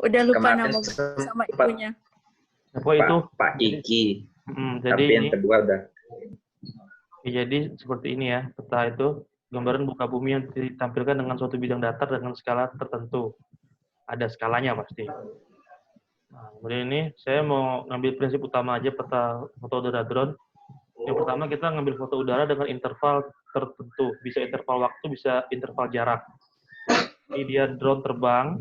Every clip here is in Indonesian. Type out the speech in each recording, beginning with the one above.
Udah lupa Kemarin nama sama sempat ibunya. Apa itu? Pak Iki, Jadi tapi yang ini, kedua udah. jadi seperti ini ya, peta itu gambaran muka bumi yang ditampilkan dengan suatu bidang datar dengan skala tertentu. Ada skalanya pasti. Nah, kemudian ini saya mau ngambil prinsip utama aja peta foto udara drone. Yang pertama kita ngambil foto udara dengan interval tertentu, bisa interval waktu, bisa interval jarak. Ini dia drone terbang.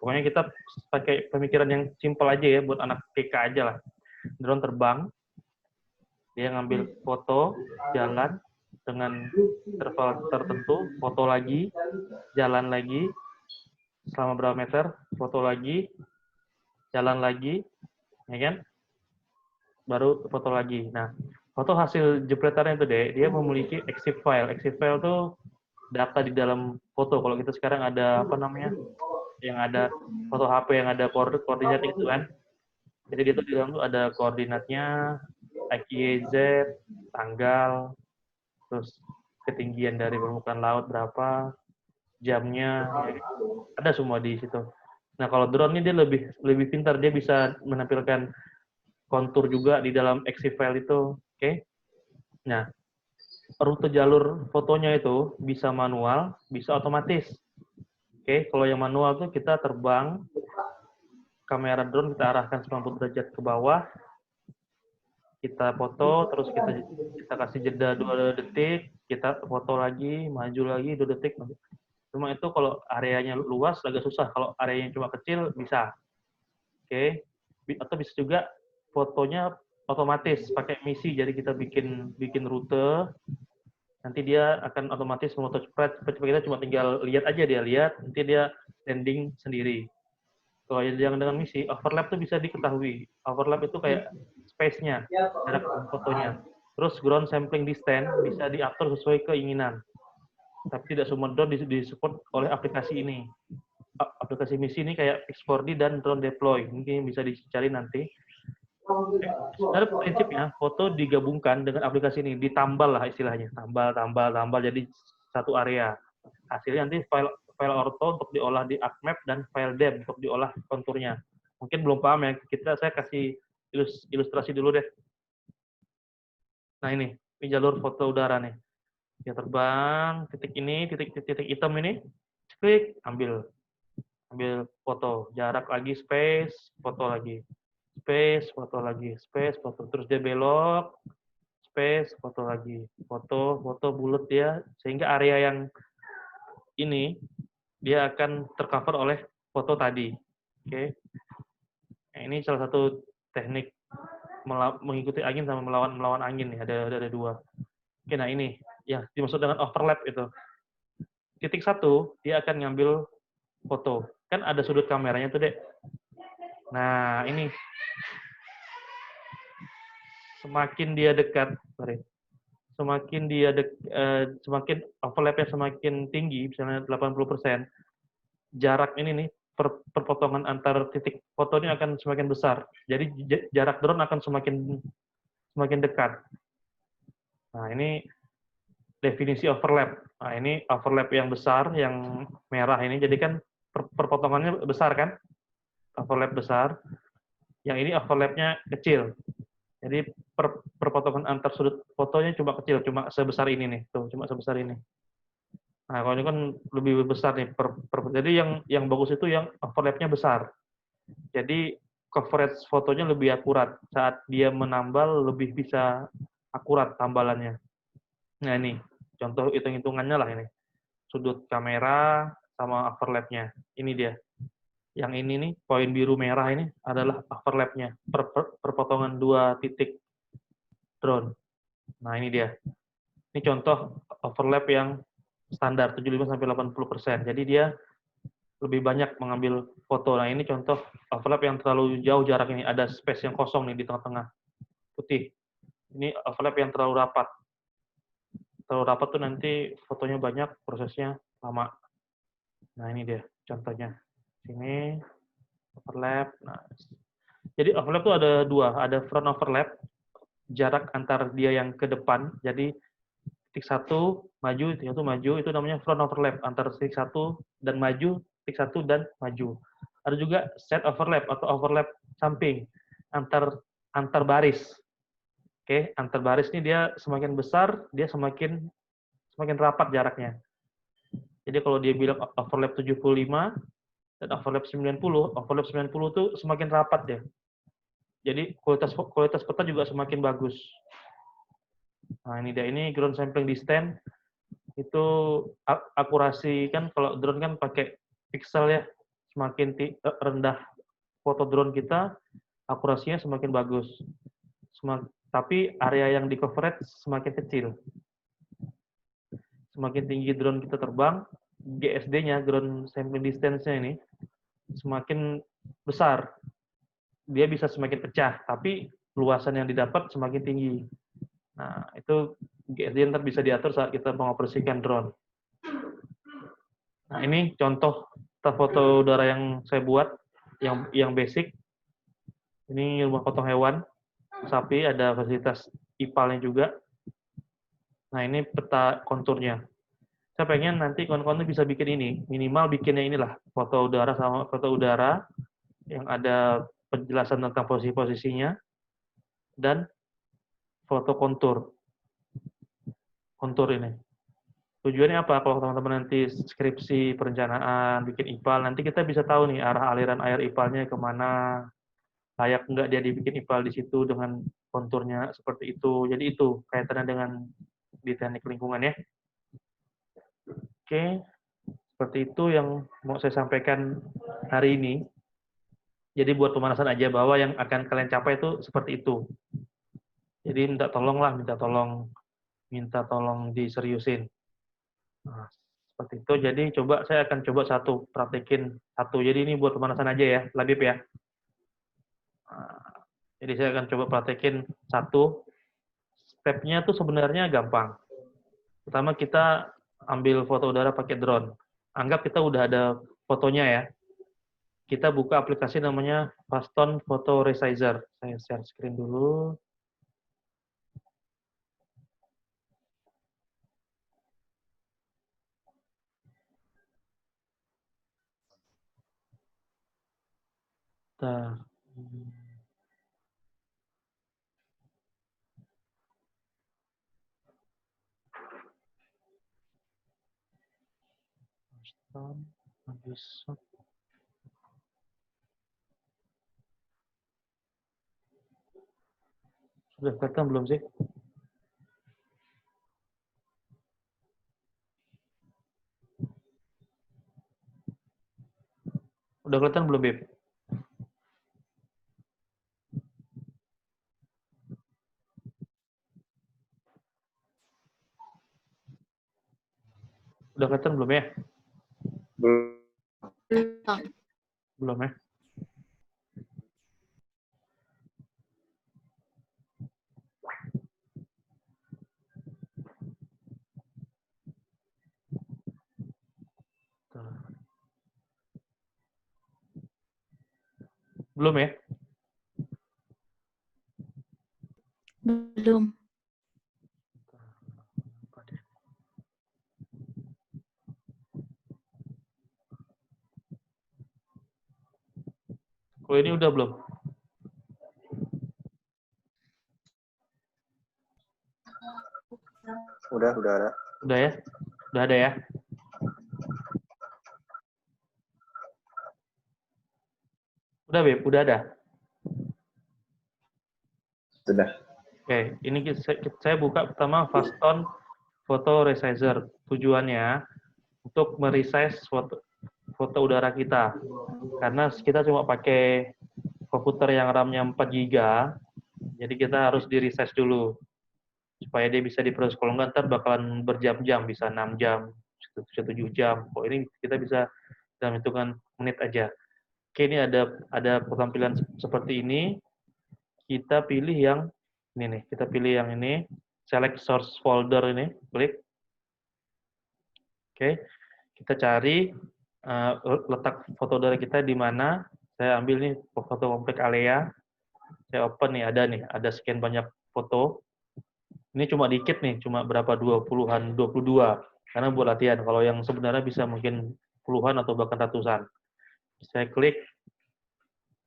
Pokoknya kita pakai pemikiran yang simpel aja ya, buat anak TK aja lah. Drone terbang, dia ngambil foto jalan dengan interval tertentu, foto lagi, jalan lagi, selama berapa meter, foto lagi, jalan lagi, ya kan? Baru foto lagi. Nah, foto hasil jepretannya itu deh, dia memiliki EXIF file. EXIF file itu data di dalam foto. Kalau kita sekarang ada apa namanya, yang ada foto HP yang ada koordinat itu kan. Jadi dia tuh di dalam tuh ada koordinatnya, X, Y, Z, tanggal, terus ketinggian dari permukaan laut berapa, jamnya, ya, ada semua di situ. Nah kalau drone ini dia lebih pintar, dia bisa menampilkan kontur juga di dalam EXIF file itu, oke? Nah rute jalur fotonya itu bisa manual, bisa otomatis. Oke, kalau yang manual tuh kita terbang, kamera drone kita arahkan 90 derajat ke bawah, kita foto, terus kita kasih jeda 2 detik, kita foto lagi, maju lagi 2 detik. Cuma itu kalau areanya luas agak susah, kalau areanya cuma kecil bisa. Oke, atau bisa juga fotonya otomatis pakai misi, jadi kita bikin rute, nanti dia akan otomatis memoto cepat, kita cuma tinggal lihat aja, dia lihat, nanti dia landing sendiri. Kalau yang dengan misi, overlap itu bisa diketahui. Overlap itu kayak space-nya, jarak fotonya. Terus ground sampling distance bisa diatur sesuai keinginan. Tapi tidak semua drone disupport oleh aplikasi ini. Aplikasi misi ini kayak Pix4D dan Drone Deploy. Mungkin bisa dicari nanti. Sebenarnya prinsipnya foto digabungkan dengan aplikasi ini, ditambal lah istilahnya, tambal jadi satu area. Hasilnya nanti file orto untuk diolah di ArcMap dan file deb untuk diolah konturnya. Mungkin belum paham ya, saya kasih ilustrasi dulu deh. Nah ini jalur foto udara nih. Dia terbang, titik ini, titik hitam ini, klik, ambil foto, jarak lagi, space, foto lagi. Space, foto lagi, space, foto. Terus dia belok, space, foto lagi. Foto bulat dia, sehingga area yang ini, dia akan tercover oleh foto tadi. Oke. Nah, ini salah satu teknik mengikuti angin sama melawan angin nih, ada dua. Oke, nah ini, ya dimaksud dengan overlap itu. Titik satu, dia akan ngambil foto. Kan ada sudut kameranya tuh, Dek. Nah, ini semakin dia dekat, semakin overlapnya semakin tinggi, misalnya 80%, jarak ini nih, perpotongan antar titik foto ini akan semakin besar. Jadi jarak drone akan semakin dekat. Nah, ini definisi overlap. Nah, ini overlap yang besar, yang merah ini, jadi kan perpotongannya besar kan? Overlap besar. Yang ini overlapnya kecil. Jadi perpotongan antar sudut fotonya cuma kecil, cuma sebesar ini nih, tuh cuma sebesar ini. Nah kalau ini kan lebih besar nih, jadi yang bagus itu yang overlapnya besar. Jadi coverage fotonya lebih akurat, saat dia menambal lebih bisa akurat tambalannya. Nah ini contoh hitung-hitungannya lah ini, sudut kamera sama overlapnya. Ini dia. Yang ini nih, poin biru merah ini adalah overlapnya, perpotongan 2 titik drone. Nah, ini dia. Ini contoh overlap yang standar 75-80%. Jadi dia lebih banyak mengambil foto. Nah, ini contoh overlap yang terlalu jauh jarak ini. Ada space yang kosong nih di tengah-tengah. Putih. Ini overlap yang terlalu rapat. Terlalu rapat tuh nanti fotonya banyak, prosesnya lama. Nah, ini dia contohnya. Sini overlap. Nah, jadi overlap tuh ada dua. Ada front overlap, jarak antar dia yang ke depan. Jadi titik satu maju, titik satu maju, itu namanya front overlap antara titik satu dan maju, titik satu dan maju. Ada juga set overlap atau overlap samping antar baris. Oke, antar baris ini dia semakin besar, dia semakin rapat jaraknya. Jadi kalau dia bilang overlap 75 dan overlap 90 itu semakin rapat ya. Jadi kualitas peta juga semakin bagus. Nah, ini dia, ini ground sampling distance itu akurasi kan, kalau drone kan pakai pixel ya. Semakin rendah foto drone kita, akurasinya semakin bagus. Tapi area yang di coverage semakin kecil. Semakin tinggi drone kita terbang, GSD-nya, ground sampling distance-nya ini, semakin besar. Dia bisa semakin pecah, tapi luasan yang didapat semakin tinggi. Nah, itu GSD ntar bisa diatur saat kita mengoperasikan drone. Nah, ini contoh foto udara yang saya buat, yang basic. Ini rumah potong hewan, sapi, ada fasilitas IPAL-nya juga. Nah, ini peta konturnya. Saya pengen nanti kawan-kawan bisa bikin ini, minimal bikinnya inilah, foto udara sama foto udara, yang ada penjelasan tentang posisi-posisinya, dan foto kontur ini. Tujuannya apa? Kalau teman-teman nanti skripsi, perencanaan, bikin IPAL, nanti kita bisa tahu nih arah aliran air IPAL-nya kemana, layak nggak dia dibikin IPAL di situ dengan konturnya seperti itu. Jadi itu kaitannya dengan di teknik lingkungan ya. Oke, seperti itu yang mau saya sampaikan hari ini. Jadi buat pemanasan aja bahwa yang akan kalian capai itu seperti itu. Jadi minta tolong diseriusin. Nah, seperti itu. Jadi saya akan coba praktekin satu. Jadi ini buat pemanasan aja ya, Labib ya. Nah, jadi saya akan coba praktekin satu. Stepnya tuh sebenarnya gampang. Pertama kita ambil foto udara pakai drone. Anggap kita udah ada fotonya ya. Kita buka aplikasi namanya Faston Photo Resizer. Saya share screen dulu. Faston bisa. Sudah kelihatan belum sih? Udah kelihatan belum, Bib? Udah kelihatan belum ya? Belum ya? Belum ya? Belum. Kalau ini udah belum? Udah ada. Udah ya? Udah ada ya? Udah, Bib? Udah ada? Sudah. Oke, ini saya buka pertama Faston Photo Resizer. Tujuannya untuk meresize foto udara kita. Karena kita cuma pakai komputer yang RAM-nya 4 GB, jadi kita harus di-resize dulu supaya dia bisa diproses. Kalau nggak ntar bakalan berjam-jam, bisa 6 jam, 7 jam. Kok ini kita bisa dalam hitungan menit aja. Oke, ini ada tampilan seperti ini. Kita pilih yang ini nih, kita pilih yang ini, select source folder ini, klik. Oke, kita cari letak foto udara kita di mana. Saya ambil nih foto komplek Alea. Saya open nih, ada sekian banyak foto. Ini cuma dikit nih, cuma berapa 20-an, 22. Karena buat latihan. Kalau yang sebenarnya bisa mungkin puluhan atau bahkan ratusan. Saya klik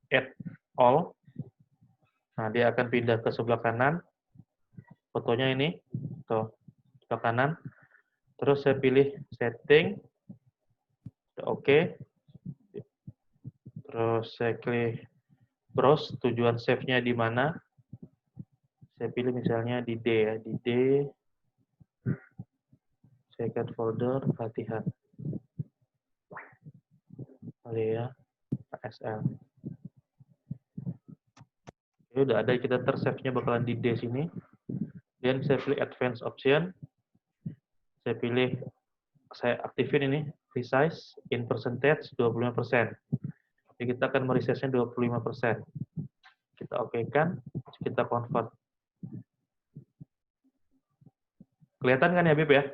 Add All. Nah, dia akan pindah ke sebelah kanan. Fotonya ini, tuh, sebelah kanan. Terus saya pilih Setting. Oke. Terus saya klik Browse, tujuan save-nya di mana. Saya pilih misalnya di D ya, di D. Second folder, latihan. Ya, ASL. Ini udah ada, kita tersave-nya bakalan di D sini. Dan saya pilih Advanced Option. Saya pilih, saya aktifin ini, Resize in percentage 25%. Jadi kita akan meresize-nya 25%. Kita oke-kan, kita convert. Kelihatan kan ya, Bib ya?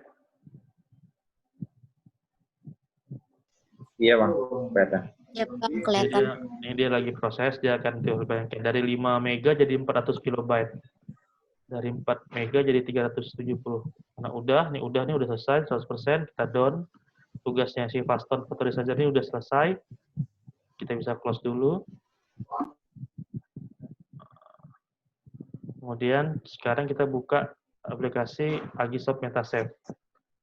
Iya, Bang. Kelihatan. Ya, Bang, kelihatan. Ini dia lagi proses, dia akan bayangkan dari 5 mega jadi 400 kilobyte. Dari 4 mega jadi 370. Karena nih udah selesai 100%, kita down. Tugasnya si Faston Photo Resager ini udah selesai. Kita bisa close dulu. Kemudian sekarang kita buka aplikasi Agisoft Metasave.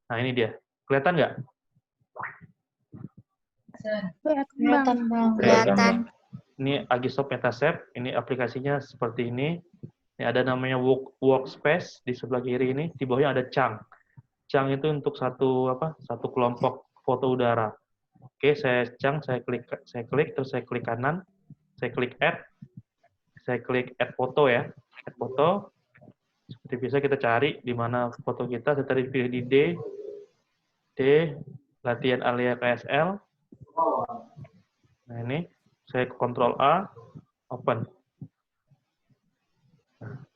Nah, ini dia. Kelihatan nggak? Kelihatan, Bang. Kelihatan. Ini Agisoft Metasave, ini aplikasinya seperti ini. Ini ada namanya workspace di sebelah kiri ini, di bawahnya ada chunk. Chunk itu untuk satu kelompok foto udara. Oke, saya klik, terus saya klik kanan, saya klik add foto ya, add foto. Seperti biasa kita cari di mana foto kita, saya tadi pilih di D, latihan alia KSL. Nah ini, saya Ctrl A, open.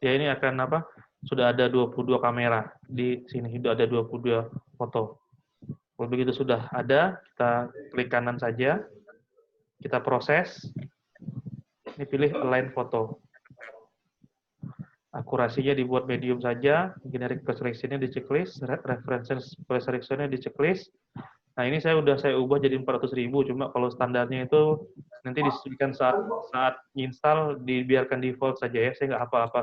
Ya ini akan sudah ada 22 kamera di sini, sudah ada 22 foto. Kalau begitu sudah ada, kita klik kanan saja, kita proses. Ini pilih align foto. Akurasinya dibuat medium saja, generic preselection-nya di checklist, reference preselection-nya di checklist. Nah ini saya ubah jadi 400.000, cuma kalau standarnya itu nanti disesuaikan saat install, dibiarkan default saja ya. Saya nggak apa-apa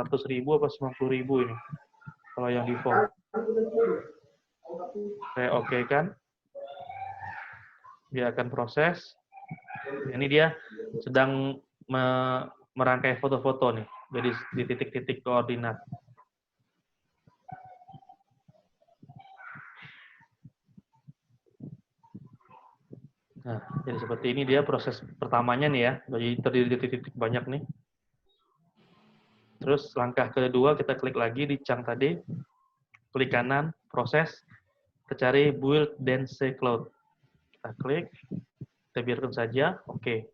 100.000 apa 90.000 ini kalau yang default. Saya oke-kan, dia akan proses. Ini dia sedang merangkai foto-foto nih, jadi di titik-titik koordinat. Nah, jadi seperti ini dia proses pertamanya nih ya, jadi terdiri dari titik-titik banyak nih. Terus langkah kedua kita klik lagi di chunk tadi, klik kanan, proses, kita cari build dense cloud. Kita klik, kita biarkan saja, oke.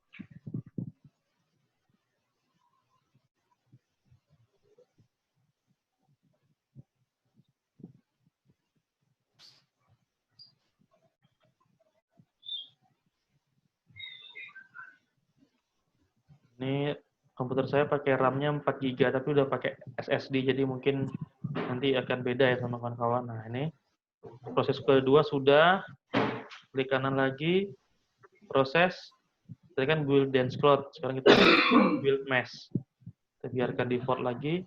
Ini komputer saya pakai RAM-nya 4 GB, tapi udah pakai SSD, jadi mungkin nanti akan beda ya sama kawan-kawan. Nah, ini proses kedua sudah, klik kanan lagi, proses, tadi kan build dense cloud, sekarang kita build mesh. Kita biarkan default lagi.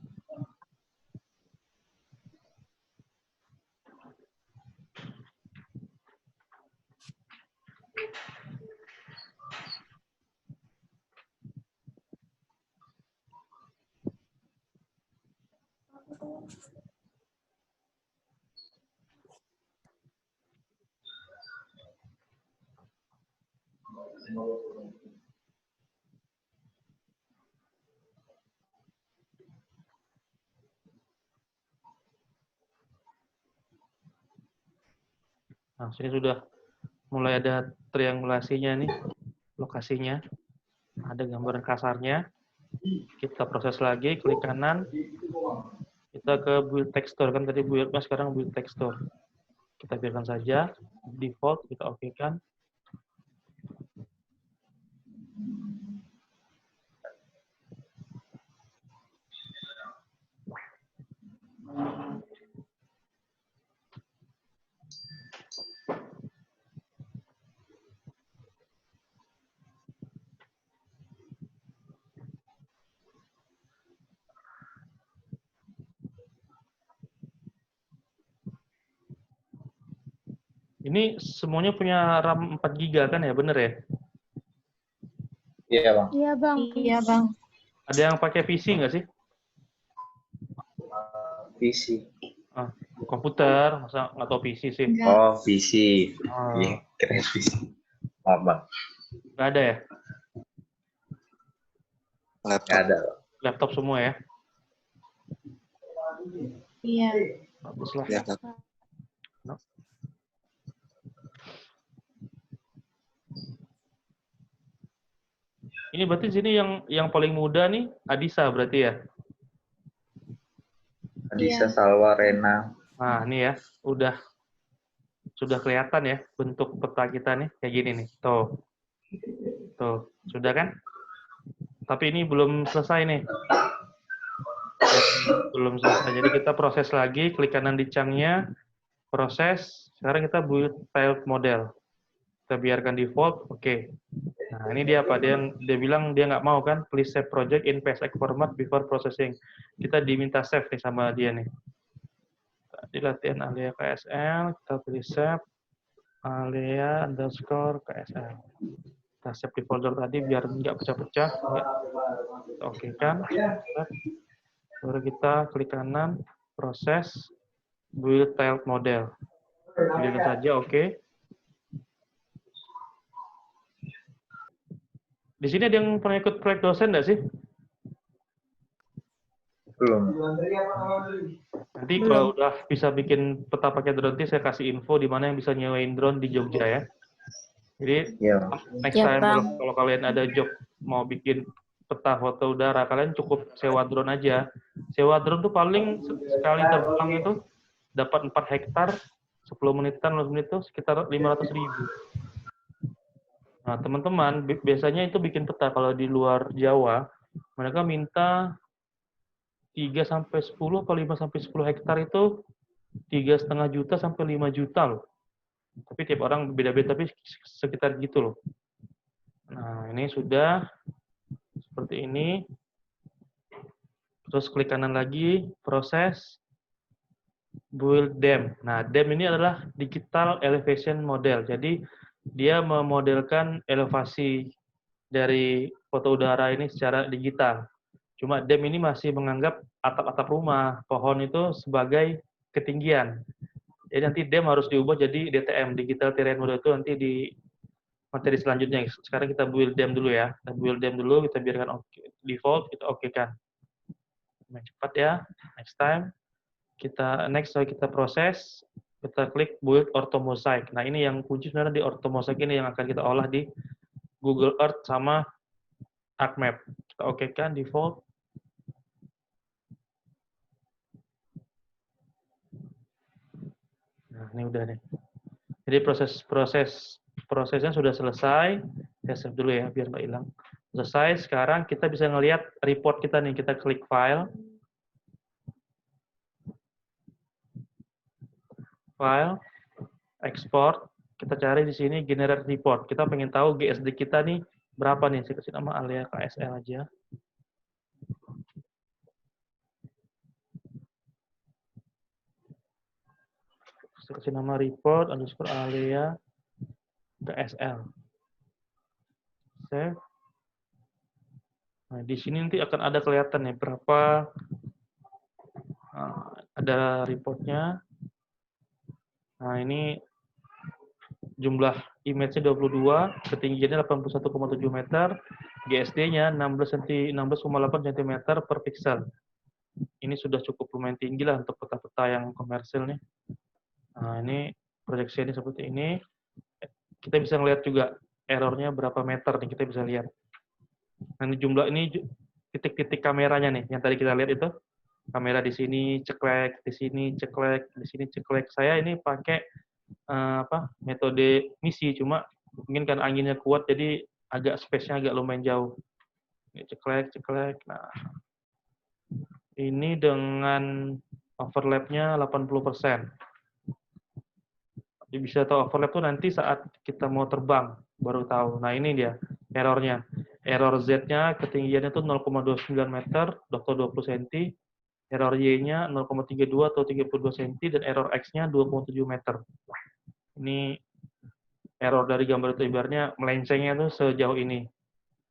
Nah, sini sudah mulai ada triangulasinya nih, lokasinya. Ada gambaran kasarnya. Kita proses lagi, klik kanan. Kita ke build texture, kan tadi build mesh, sekarang build texture. Kita biarkan saja, default, kita oke-kan. Ini semuanya punya RAM 4 GB kan ya, bener ya? Iya, Bang. Iya, Bang. Iya, Bang. Ada yang pakai PC nggak sih? PC. Ah, komputer, masa nggak tahu PC sih? Enggak. Oh, PC. Ah, Iya, keren PC. Maaf, Bang. nggak ada ya? Nggak ada. Laptop semua ya? Iya. Bagus lah. Ya, Ini berarti sini yang paling muda nih Adisa berarti ya? Adisa, Salwa, Rena. Nah, ini ya, sudah kelihatan ya bentuk peta kita nih kayak gini nih. Tuh. Tuh, sudah kan? Tapi ini belum selesai nih. Belum selesai. Jadi kita proses lagi, klik kanan di chunk-nya, proses. Sekarang kita build tiled model. Kita biarkan default, oke. Nah, ini dia apa? Dia bilang dia nggak mau kan, please save project in PSX format before processing. Kita diminta save nih sama dia nih. Tadi latihan Alia KSL, kita pilih save Alia _ KSL. Kita save di folder tadi biar nggak pecah-pecah. Kita oke kan. Baru kita klik kanan, proses, build tiled model. Pilih saja oke. Di sini ada yang pernah ikut proyek dosen nggak sih? Belum. Nanti kalau udah bisa bikin peta pakai drone, saya kasih info di mana yang bisa nyewain drone di Jogja ya. Jadi Iya. next Ya, time Bang. kalau kalian ada job mau bikin peta foto udara, kalian cukup sewa drone aja. Sewa drone tuh paling sekali terbang itu dapat 4 hektar, 10 menitan, 15 menit itu sekitar 500.000. Nah, teman-teman, biasanya itu bikin peta kalau di luar Jawa, mereka minta 3-10 atau 5-10 hektar itu 3,5 juta sampai 5 juta loh. Tapi tiap orang beda-beda, tapi sekitar gitu loh. Nah, ini sudah seperti ini. Terus klik kanan lagi, proses, build dam. Nah, dam ini adalah digital elevation model. Jadi, dia memodelkan elevasi dari foto udara ini secara digital. Cuma dam ini masih menganggap atap-atap rumah, pohon itu sebagai ketinggian. Jadi nanti dam harus diubah jadi DTM, Digital Terrain Model itu nanti di materi selanjutnya. Sekarang kita build dam dulu ya. Kita build dam dulu, kita biarkan default, kita oke kan. Cepat ya. Next time. Next kita proses, kita klik build ortho mosaic. Nah, ini yang kunci sebenarnya di ortho mosaic ini yang akan kita olah di Google Earth sama ArcMap. Kita oke kan default. Nah, ini udah nih. Jadi prosesnya sudah selesai. Saya save dulu ya biar nggak hilang. Selesai. Sekarang kita bisa ngelihat report kita nih. Kita klik file. File, export. Kita cari di sini generate report. Kita pengen tahu GSD kita nih berapa nih. Saya kasih nama Alia KSL aja. Saya kasih nama report _ Alia KSL. Save. Nah, di sini nanti akan ada kelihatan nih berapa ada reportnya. Nah, ini jumlah image-nya 22, ketinggiannya 81,7 meter, GSD-nya 16,8 cm per pixel. Ini sudah cukup lumayan tinggi lah untuk peta-peta yang komersil nih. Nah, ini proyeksinya seperti ini. Kita bisa ngelihat juga error-nya berapa meter nih, kita bisa lihat. Nah, ini jumlah ini titik-titik kameranya nih, yang tadi kita lihat itu. Kamera di sini ceklek, di sini ceklek, di sini ceklek. Saya ini pakai metode misi, cuma mungkin kan anginnya kuat jadi agak space-nya agak lumayan jauh. Ini ceklek. Nah, ini dengan overlap-nya 80%. Jadi bisa tahu overlap tuh nanti saat kita mau terbang baru tahu. Nah, ini dia errornya. Error Z-nya ketinggiannya tuh 0,29 meter atau 20 cm. Error Y-nya 0,32 atau 32 cm dan error X-nya 2,7 meter. Ini error dari gambar itu ibaratnya melencengnya tuh sejauh ini.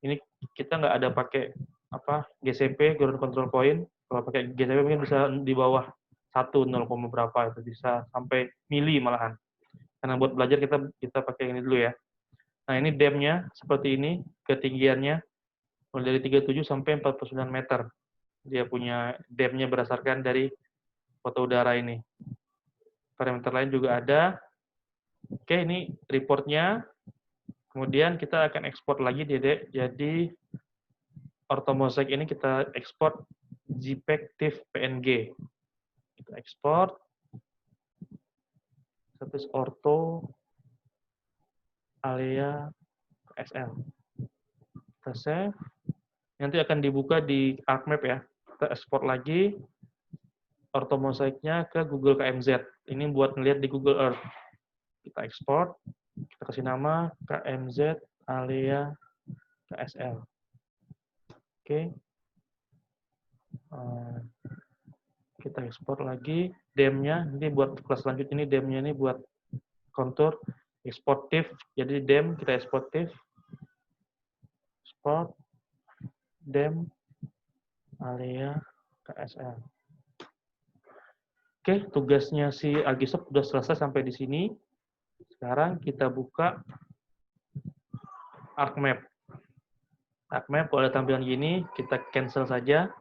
Ini kita nggak ada pakai apa GCP, ground control point. Kalau pakai GCP mungkin bisa di bawah 1, 0, berapa itu bisa sampai mili malahan. Karena buat belajar kita pakai ini dulu ya. Nah, ini dam-nya seperti ini, ketinggiannya mulai dari 37 sampai 49 meter. Dia punya dam-nya berdasarkan dari foto udara ini. Parameter lain juga ada. Oke, ini reportnya. Kemudian kita akan ekspor lagi, Dede. Jadi, orthomosaic ini kita ekspor JPEG TIFF PNG. Kita ekspor. Status ortho Alea SL. Kita save. Nanti akan dibuka di ArcMap ya. Kita ekspor lagi orthomosaicnya ke Google KMZ. Ini buat ngelihat di Google Earth. Kita ekspor. Kita kasih nama KMZ Alea KSL. Oke. Kita ekspor lagi dam-nya. Ini buat kelas selanjutnya, ini dam-nya ini buat kontur export TIFF. Jadi dam kita export TIFF. Export dam Alea KSL. Oke, tugasnya si Algisop sudah selesai sampai di sini. Sekarang kita buka ArcMap. ArcMap kalau ada tampilan gini, kita cancel saja.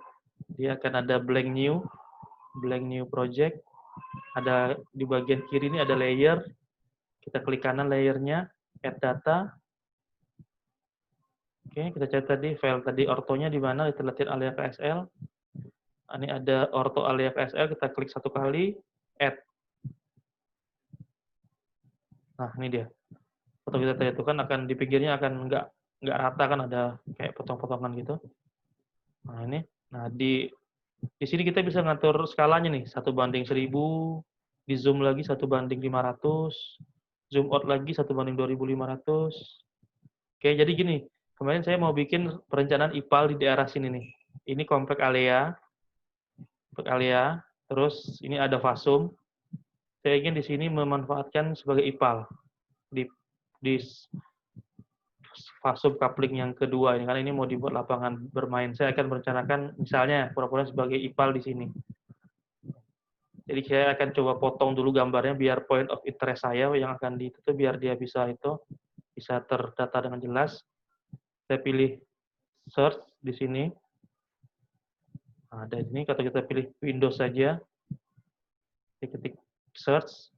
Dia akan ada blank new project. Ada di bagian kiri ini ada layer. Kita klik kanan layernya, add data. Oke, kita cari tadi file tadi ortonya di mana, kita lihat Alea KSL. Ini ada orto Alea KSL, kita klik satu kali, add. Nah, ini dia. Foto kita tadi itu kan akan di pinggirnya akan nggak rata kan, ada kayak potong-potongan gitu. Nah, ini. Nah, di sini kita bisa ngatur skalanya nih, 1:1000, di zoom lagi 1:500, zoom out lagi 1:2500. Oke, jadi gini, kemarin saya mau bikin perencanaan IPAL di daerah sini nih. Ini komplek Alea, terus ini ada Fasum. Saya ingin di sini memanfaatkan sebagai IPAL di Fasum coupling yang kedua ini, karena ini mau dibuat lapangan bermain. Saya akan merencanakan misalnya pura-pura sebagai IPAL di sini. Jadi saya akan coba potong dulu gambarnya biar point of interest saya yang akan ditutup biar dia bisa terdata dengan jelas. Saya pilih search di sini. Nah, dari ini kalau kita pilih Windows saja, saya ketik search,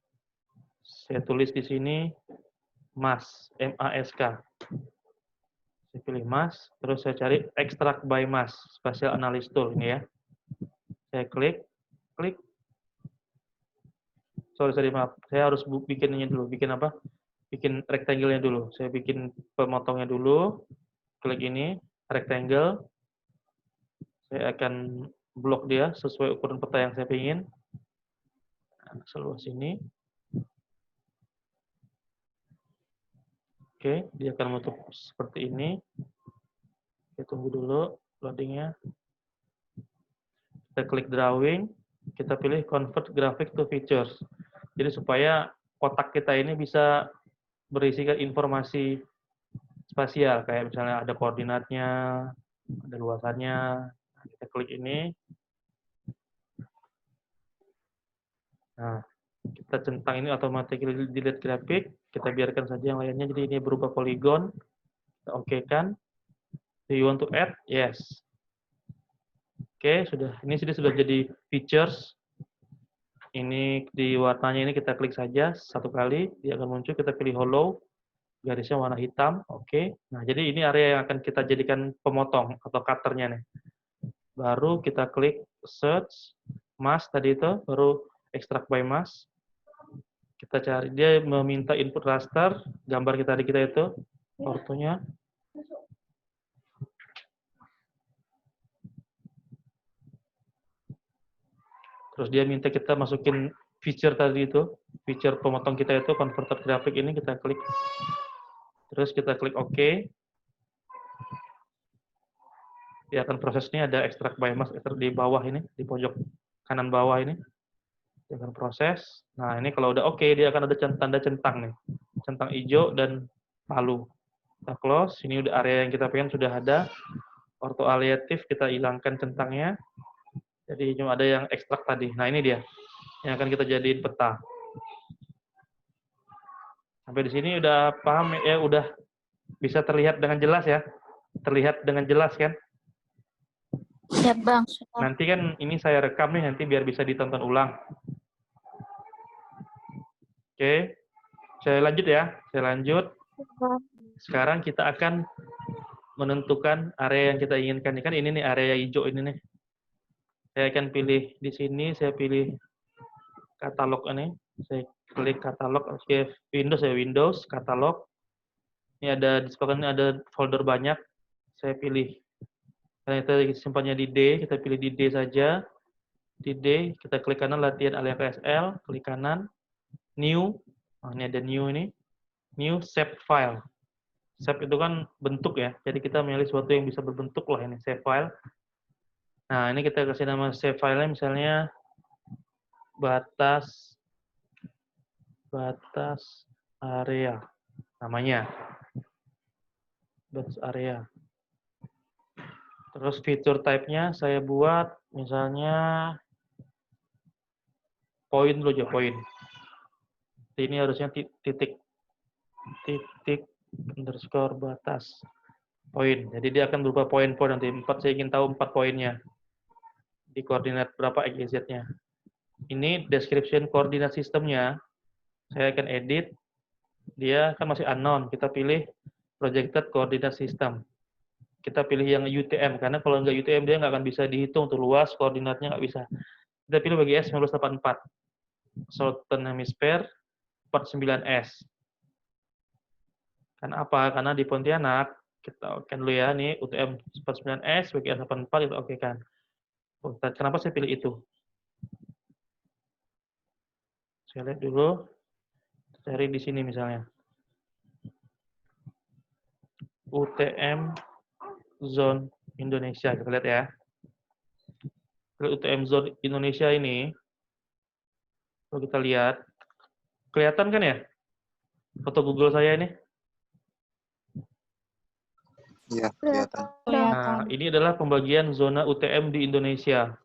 saya tulis di sini mask, MASK. Saya pilih mask, terus saya cari extract by mask, spatial analysis tool ini ya. Saya klik. Sorry, maaf. Saya harus bikin ini dulu. Bikin apa? Bikin rectangle-nya dulu. Saya bikin pemotongnya dulu. Klik ini, rectangle. Saya akan blok dia sesuai ukuran peta yang saya ingin. Seluas ini. Oke, dia akan menutup seperti ini. Kita tunggu dulu loadingnya. Kita klik drawing. Kita pilih convert graphic to features. Jadi supaya kotak kita ini bisa berisikan informasi spasial, kayak misalnya ada koordinatnya, ada luasannya. Kita klik ini. Nah, kita centang ini automatically delete grafik. Kita biarkan saja yang lainnya, jadi ini berubah poligon. Kita oke-kan. Do you want to add? Yes. Oke, sudah. Ini sudah jadi features. Ini di warnanya ini kita klik saja satu kali, dia akan muncul. Kita pilih hollow, garisnya warna hitam. Oke. Nah, jadi ini area yang akan kita jadikan pemotong atau cutternya nih. Baru kita klik search mask tadi itu, baru extract by mask. Kita cari, dia meminta input raster, gambar kita itu, ortonya. Terus dia minta kita masukin feature tadi itu, feature pemotong kita itu, converted graphic ini, kita klik. Terus kita klik OK. Dia akan prosesnya ada extract by mask di bawah ini, di pojok kanan bawah ini. Dengan proses. Nah, ini kalau udah oke, dia akan ada tanda centang nih. Centang hijau dan palu. Kita close. Ini udah area yang kita pengen sudah ada. Orto aliatif kita hilangkan centangnya. Jadi cuma ada yang ekstrak tadi. Nah, ini dia. Yang akan kita jadiin peta. Sampai di sini udah paham ya? Udah bisa terlihat dengan jelas ya? Terlihat dengan jelas kan? Siap Bang. Sudah. Nanti kan ini saya rekam nih, nanti biar bisa ditonton ulang. Oke, saya lanjut ya. Saya lanjut. Sekarang kita akan menentukan area yang kita inginkan. Kan ini nih area hijau ini nih. Saya akan pilih di sini, saya pilih katalog ini. Saya klik katalog, oke, Windows ya, Windows, katalog. Ini ada di sebelah ini ada folder banyak. Saya pilih. Karena kita simpannya di D, kita pilih di D saja. Di D, kita klik kanan latihan alias PSL, klik kanan, new. Nah, ini ada new ini. New save file. Save itu kan bentuk ya. Jadi kita memilih sesuatu yang bisa berbentuk lah ini, save file. Nah, ini kita kasih nama save file-nya misalnya batas area. Namanya. Batas area. Terus feature type-nya saya buat misalnya poin dulu aja, poin. Ini harusnya titik underscore batas poin. Jadi dia akan berupa poin-poin nanti. Saya ingin tahu 4 poinnya. Di koordinat berapa XYZ-nya. Ini description koordinat sistemnya. Saya akan edit. Dia kan masih unknown. Kita pilih projected coordinate system. Kita pilih yang UTM. Karena kalau nggak UTM dia nggak akan bisa dihitung. Untuk luas koordinatnya nggak bisa. Kita pilih bagi S 1984. Southern Hemisphere 49S. Karena apa? Karena di Pontianak, kita oke dulu ya, nih UTM 49S, bagi S84 kita oke kan. Kenapa saya pilih itu? Saya lihat dulu, cari di sini misalnya. UTM Zone Indonesia, kita lihat ya. UTM Zone Indonesia ini, kalau kita lihat, kelihatan kan ya? Foto Google saya ini. Iya, kelihatan. Nah, ini adalah pembagian zona UTM di Indonesia.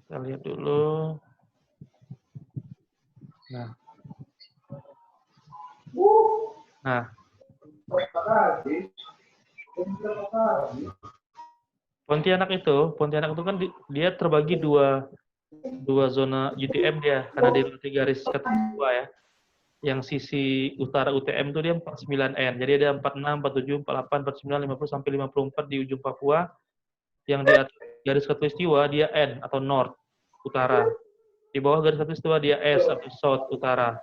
Kita lihat dulu. Nah. Pontianak itu kan dia terbagi dua zona UTM dia, karena dia berarti garis ketua ya. Yang sisi utara UTM itu dia 49N. Jadi ada 46, 47, 48, 49, 50 sampai 54 di ujung Papua. Yang di atas garis khatulistiwa dia N atau North, utara. Di bawah garis khatulistiwa dia S atau South, utara.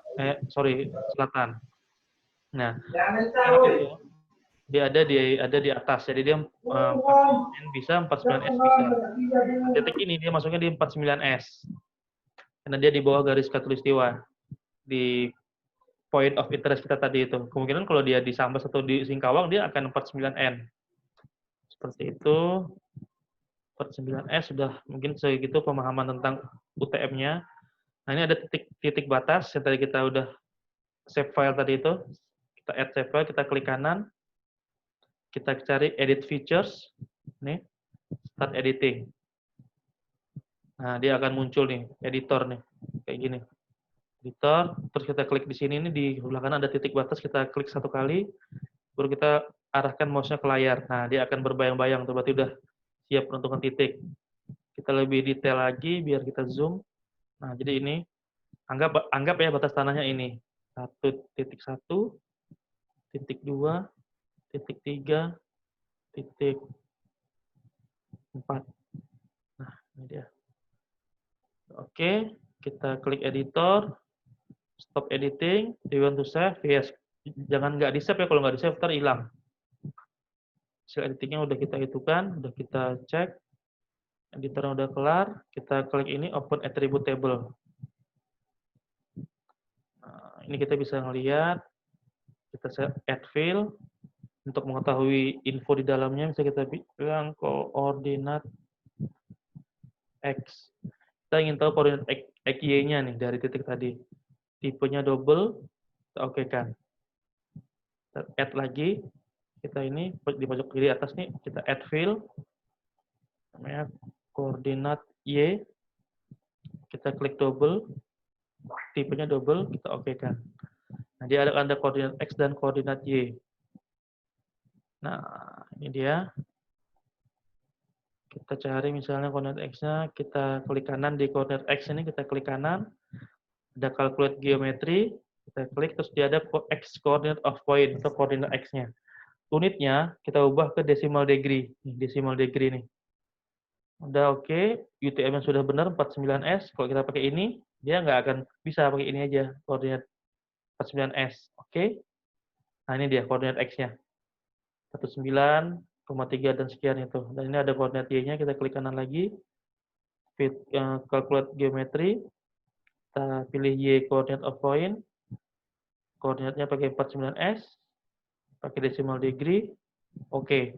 Selatan. Nah, dia ada di atas. Jadi dia 49N bisa, 49S bisa. Titik ini dia masuknya di 49S. Karena dia di bawah garis khatulistiwa. Di point of interest kita tadi itu. Kemungkinan kalau dia di Sambas atau di Singkawang, dia akan 49N. Seperti itu. 49S sudah mungkin segitu pemahaman tentang UTM-nya. Nah, ini ada titik batas yang tadi kita udah save file tadi itu. Kita add save file, kita klik kanan. Kita cari edit features. Nih, start editing. Nah, dia akan muncul nih, editor nih. Kayak gini. Editor, terus kita klik di sini, ini di sebelah kanan ada titik batas, kita klik 1 kali, baru kita arahkan mouse-nya ke layar. Nah, dia akan berbayang-bayang, tuh berarti udah siap menentukan titik. Kita lebih detail lagi, biar kita zoom. Nah, jadi ini, anggap ya batas tanahnya ini. 1.1, titik 2, titik 3, titik 4. Nah, ini dia. Oke, kita klik editor. Stop editing, do you want to save? Yes. Jangan nggak di-save ya, kalau nggak di-save, ntar hilang. Hasil editingnya udah kita hitungkan, udah kita cek. Editornya udah kelar, kita klik ini, open attribute table. Nah, ini kita bisa ngelihat, kita add field, untuk mengetahui info di dalamnya, bisa kita bilang koordinat X. Kita ingin tahu koordinat Y-nya nih dari titik tadi. Tipenya double, kita oke-kan. Kita add lagi. Kita ini di pojok kiri atas nih, kita add field. Namanya koordinat Y. Kita klik double. Tipenya double, kita oke-kan. Nah, dia ada koordinat X dan koordinat Y. Nah, ini dia. Kita cari misalnya koordinat X-nya, kita klik kanan di koordinat X ini, kita klik kanan. Ada calculate geometry, kita klik, terus dia ada X coordinate of point, atau koordinat X-nya. Unitnya kita ubah ke decimal degree. Nih, decimal degree nih. Udah oke, UTM-nya sudah benar, 49S. Kalau kita pakai ini, dia nggak akan bisa pakai ini aja, koordinat 49S. Oke. Nah, ini dia koordinat X-nya. 19,3 dan sekian itu. Dan ini ada koordinat Y-nya, kita klik kanan lagi. Calculate geometry. Kita pilih Y coordinate of point. Koordinatnya pakai 49S. Pakai decimal degree. Oke.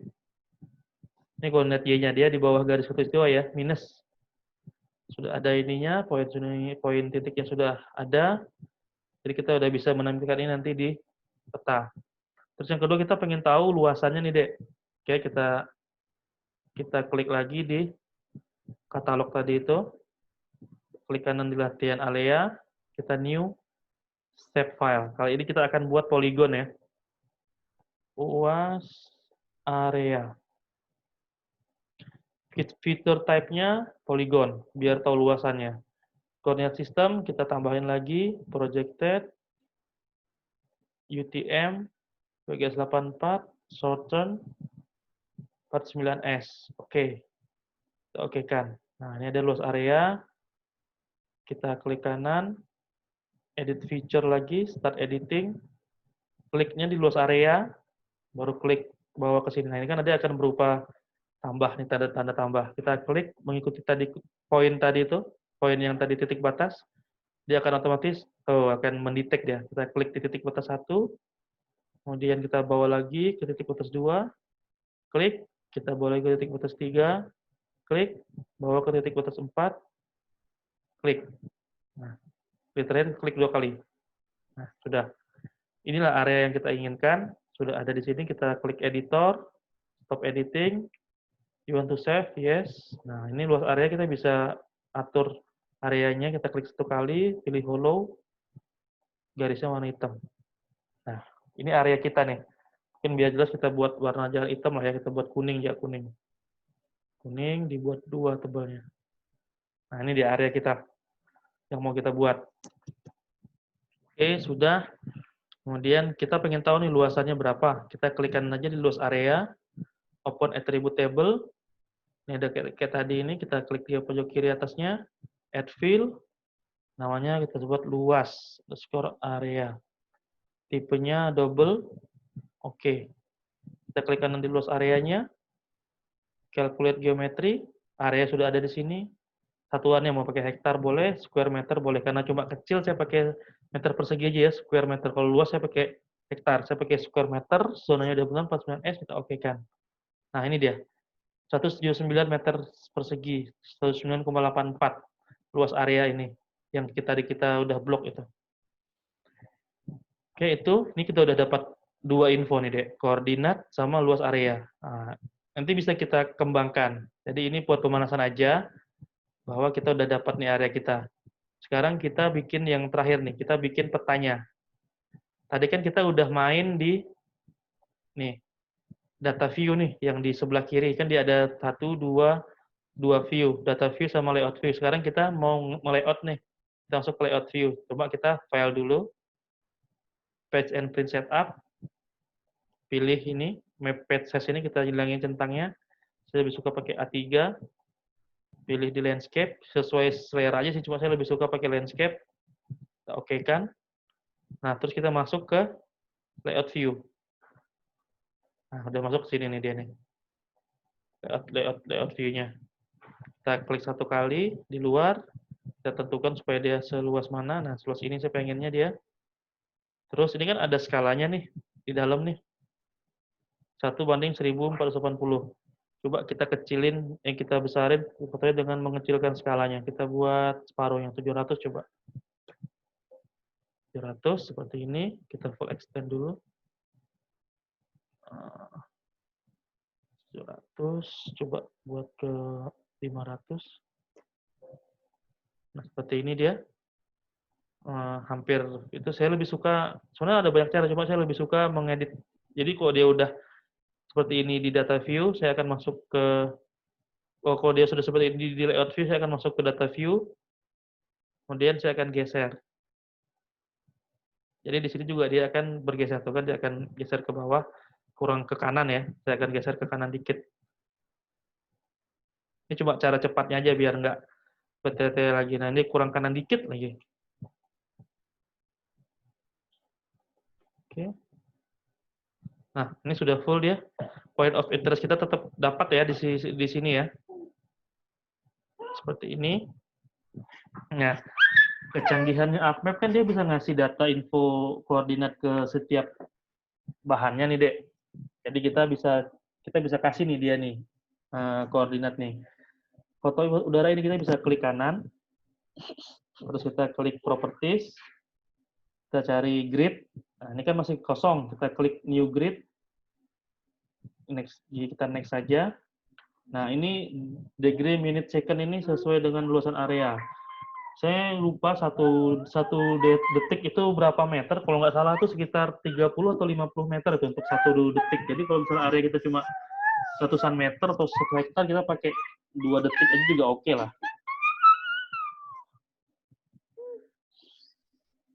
Ini koordinat Y-nya, dia di bawah garis khatulistiwa ya, minus. Sudah ada ininya, poin titiknya sudah ada. Jadi kita udah bisa menampilkan ini nanti di peta. Terus yang kedua kita pengen tahu luasannya nih, Dek. Oke, kita klik lagi di katalog tadi itu. Klik kanan di latihan area, kita new step file. Kali ini kita akan buat poligon ya. Luas area. Feature type-nya poligon, biar tahu luasannya. Koordinat sistem kita tambahin lagi projected UTM BGS 84 shorten 49S. Oke. Kita oke-kan. Nah, ini ada luas area. Kita klik kanan, edit feature lagi, start editing. Kliknya di luas area, baru klik bawa ke sini. Nah, ini kan nanti akan berupa tambah nih, tanda-tanda tambah. Kita klik mengikuti tadi poin tadi itu, poin yang tadi titik batas, dia akan otomatis akan mendetek dia. Kita klik di titik batas 1, kemudian kita bawa lagi ke titik batas 2, klik, kita bawa lagi ke titik batas 3, klik, bawa ke titik batas 4, klik. Nah, terakhir klik 2 kali. Nah, sudah. Inilah area yang kita inginkan, sudah ada di sini. Kita klik editor, stop editing. You want to save? Yes. Nah, ini luas area kita bisa atur areanya. Kita klik 1 kali, pilih hollow, garisnya warna hitam. Nah, ini area kita nih. Mungkin biar jelas kita buat warna jalan hitam lah ya. Kita buat kuning ya, kuning. Kuning dibuat 2 tebalnya. Nah, ini dia area kita yang mau kita buat. Oke, sudah. Kemudian kita pengen tahu nih luasannya berapa. Kita klik kanan aja di luas area. Open attribute table. Ini ada kayak tadi ini, kita klik di pojok kiri atasnya, add field, namanya kita sebut luas, underscore area. Tipenya double, oke. Kita klik kanan di luas areanya, calculate geometry, area sudah ada di sini. Satuannya mau pakai hektar boleh, square meter boleh, karena cuma kecil saya pakai meter persegi aja ya, square meter. Kalau luas saya pakai hektar, saya pakai square meter, zonanya udah benar 49S, kita oke-kan. Nah, ini dia. 179 meter persegi, 109,84 luas area ini yang kita udah blok itu. Oke, ini kita udah dapat 2 info nih, Dek. Koordinat sama luas area. Nah, nanti bisa kita kembangkan. Jadi ini buat pemanasan aja bahwa kita udah dapat nih area kita. Sekarang kita bikin yang terakhir nih, kita bikin petanya. Tadi kan kita udah main di nih data view nih yang di sebelah kiri, kan dia ada 1, 2 view, data view sama layout view. Sekarang kita mau layout nih, kita masuk ke layout view. Coba kita file dulu, page and print setup, pilih ini, map page size ini kita hilangin centangnya. Saya lebih suka pakai A3, pilih di landscape, sesuai selera aja sih, cuma saya lebih suka pakai landscape. Kita oke-kan. Nah, terus kita masuk ke layout view. Nah, udah masuk ke sini nih dia nih. Layout view-nya. Kita klik 1 kali di luar, kita tentukan supaya dia seluas mana. Nah, seluas ini saya pengennya dia. Terus ini kan ada skalanya nih di dalam nih. 1:1480. Coba kita kecilin, kita besarin fotonya dengan mengecilkan skalanya. Kita buat separuhnya, 700 coba. 700 seperti ini, kita full extend dulu. 700, coba buat ke 500. Nah, seperti ini dia. Hampir, itu saya lebih suka, sebenarnya ada banyak cara, cuma saya lebih suka mengedit. Jadi kalau dia udah seperti ini di data view, saya akan masuk ke, kalau dia sudah seperti ini di layout view, saya akan masuk ke data view, kemudian saya akan geser. Jadi di sini juga dia akan bergeser, tuh kan dia akan geser ke bawah, kurang ke kanan ya. Saya akan geser ke kanan dikit. Ini cuma cara cepatnya aja biar nggak PTT lagi. Nah ini kurang kanan dikit lagi. Oke. Nah ini sudah full dia. Point of interest kita tetap dapat ya di sini ya. Seperti ini. Nah, kecanggihannya UpMap kan dia bisa ngasih data info koordinat ke setiap bahannya nih, Dek. Jadi kita bisa kasih nih dia nih koordinat nih. Foto udara ini kita bisa klik kanan, terus kita klik properties, kita cari grid. Nah, ini kan masih kosong, kita klik new grid. Next, kita next saja. Nah, ini degree minute second ini sesuai dengan luasan area. Saya lupa satu detik itu berapa meter. Kalau nggak salah itu sekitar 30 atau 50 meter itu untuk 1 detik. Jadi kalau misalnya area kita cuma ratusan meter atau 1 hektar, kita pakai 2 detik aja juga oke lah.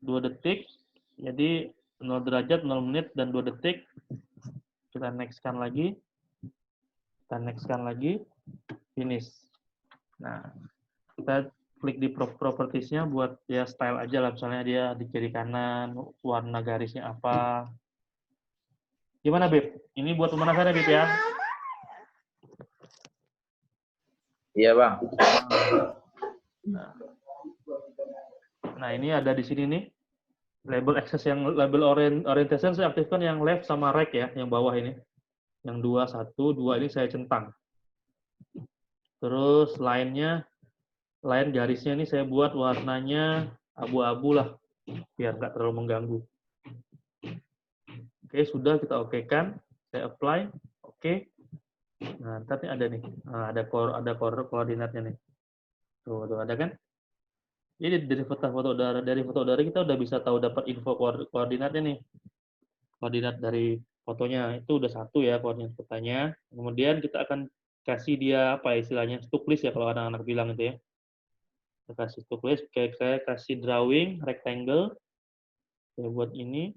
2 detik. Jadi 0 derajat, 0 menit, dan 2 detik. Kita next-kan lagi. Kita next-kan lagi. Finish. Nah, kita klik di propertiesnya buat ya style aja lah, misalnya dia di kiri kanan, warna garisnya apa. Gimana, Bib? Ini buat pemanasan ya, Bib ya? Iya, Bang. Nah, ini ada di sini nih. Label access yang label orientation saya aktifkan yang left sama right ya, yang bawah ini. Yang 2, 1, 2 ini saya centang. Terus line garisnya ini saya buat warnanya abu-abu lah, biar nggak terlalu mengganggu. Oke, sudah kita oke-kan. Saya apply. Oke. Nah, ntar nih ada nih. Nah, ada koordinatnya nih. Tuh ada kan? Jadi dari foto udara kita udah bisa tahu dapat info koordinatnya nih. Koordinat dari fotonya itu udah 1 ya koordinat kotanya. Kemudian kita akan kasih dia apa istilahnya? Stuklis ya kalau anak-anak bilang itu ya. Saya kasih tulis, kayak saya kasih drawing rectangle. Saya buat ini.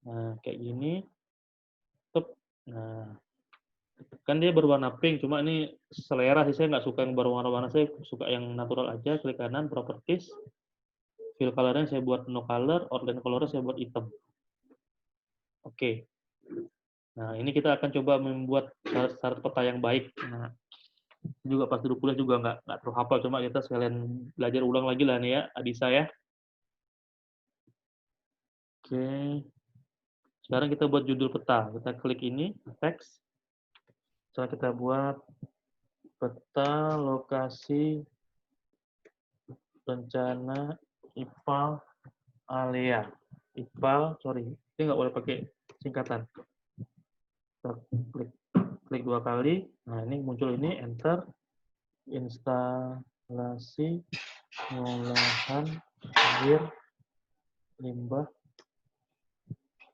Nah, kayak gini. Nah, kan dia berwarna pink, cuma ini selera sih, saya nggak suka yang berwarna-warna, saya suka yang natural aja. Klik kanan, properties. Fill color-nya saya buat no color, outline color-nya saya buat hitam. Oke. Nah, ini kita akan coba membuat syarat peta yang baik. Nah, juga pas dulu kuliah juga nggak terlalu hafal, cuma kita sekalian belajar ulang lagi lah nih ya, Adisa ya. Oke. Sekarang kita buat judul peta. Kita klik ini, teks. Sekarang kita buat peta lokasi rencana IPAL Alea. IPAL, sorry, ini nggak boleh pakai singkatan. Kita klik 2 kali. Nah, ini muncul ini, enter. Instalasi pengolahan air limbah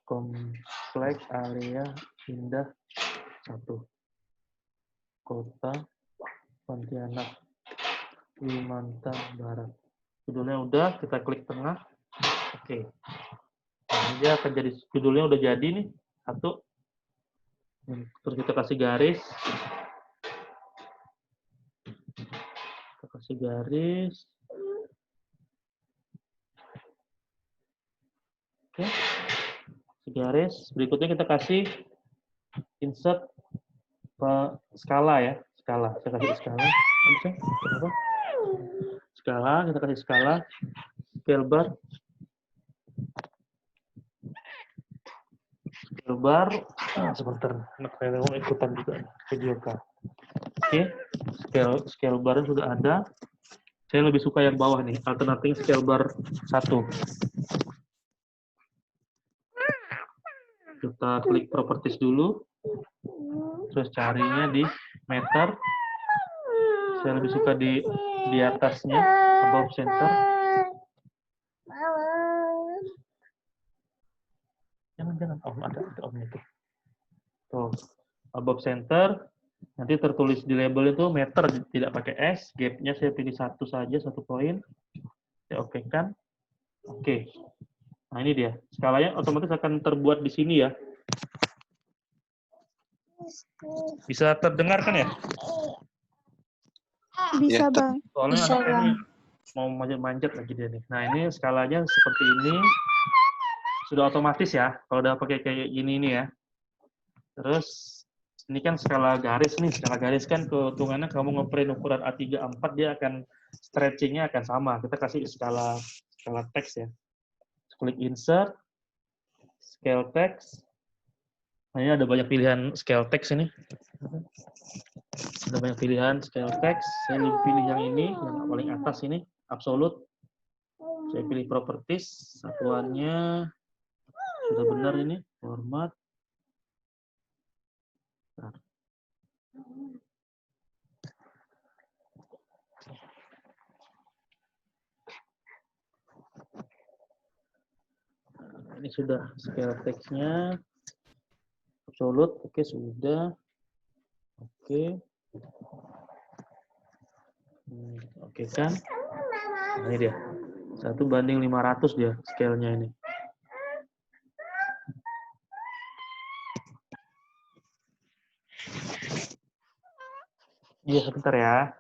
kompleks area indah 1 Kota Pontianak Kalimantan Barat. Judulnya udah, kita klik tengah. Oke. Nah, ini dia akan jadi judulnya udah jadi nih 1. Terus kita kasih garis. Oke. Garis. Berikutnya kita kasih insert skala ya. Skala. Saya kasih skala. Kenapa? Skala. Kita kasih skala. Scale bar. scale bar. Sebentar, anak saya mau ikutan juga video kan. Oke, scale bar sudah ada. Saya lebih suka yang bawah nih, alternating scale bar 1. Kita klik properties dulu, terus carinya di meter. Saya lebih suka di atasnya, above center. Jangan, ada omnya tuh. Tuh, above center. Nanti tertulis di label itu meter, tidak pakai S. Gap-nya saya pilih 1 saja, 1 poin. Saya oke-kan. Oke. Nah, ini dia. Skalanya otomatis akan terbuat di sini ya. Bisa terdengar kan ya? Bisa, Ya, Bang. Soalnya Bisa, anaknya Bang. ini mau manjat-manjat lagi dia nih. Nah, ini skalanya seperti ini. Sudah otomatis ya, kalau udah pakai kayak gini nih ya. Terus, ini kan skala garis nih. Skala garis kan keuntungannya kamu ngeprint ukuran A3, A4, dia akan stretching-nya akan sama. Kita kasih skala teks ya. Klik insert, scale text. Nah, ini ada banyak pilihan scale text ini. Ada banyak pilihan scale text. Saya lebih pilih yang ini, yang paling atas ini, absolute. Saya pilih properties, satuannya sudah benar ini, format. Nah. Ini sudah scale text-nya. Absolute, oke sudah. Oke. Oke kan? Nah, ini dia. 1:500 dia scale-nya ini. Iya, sebentar ya.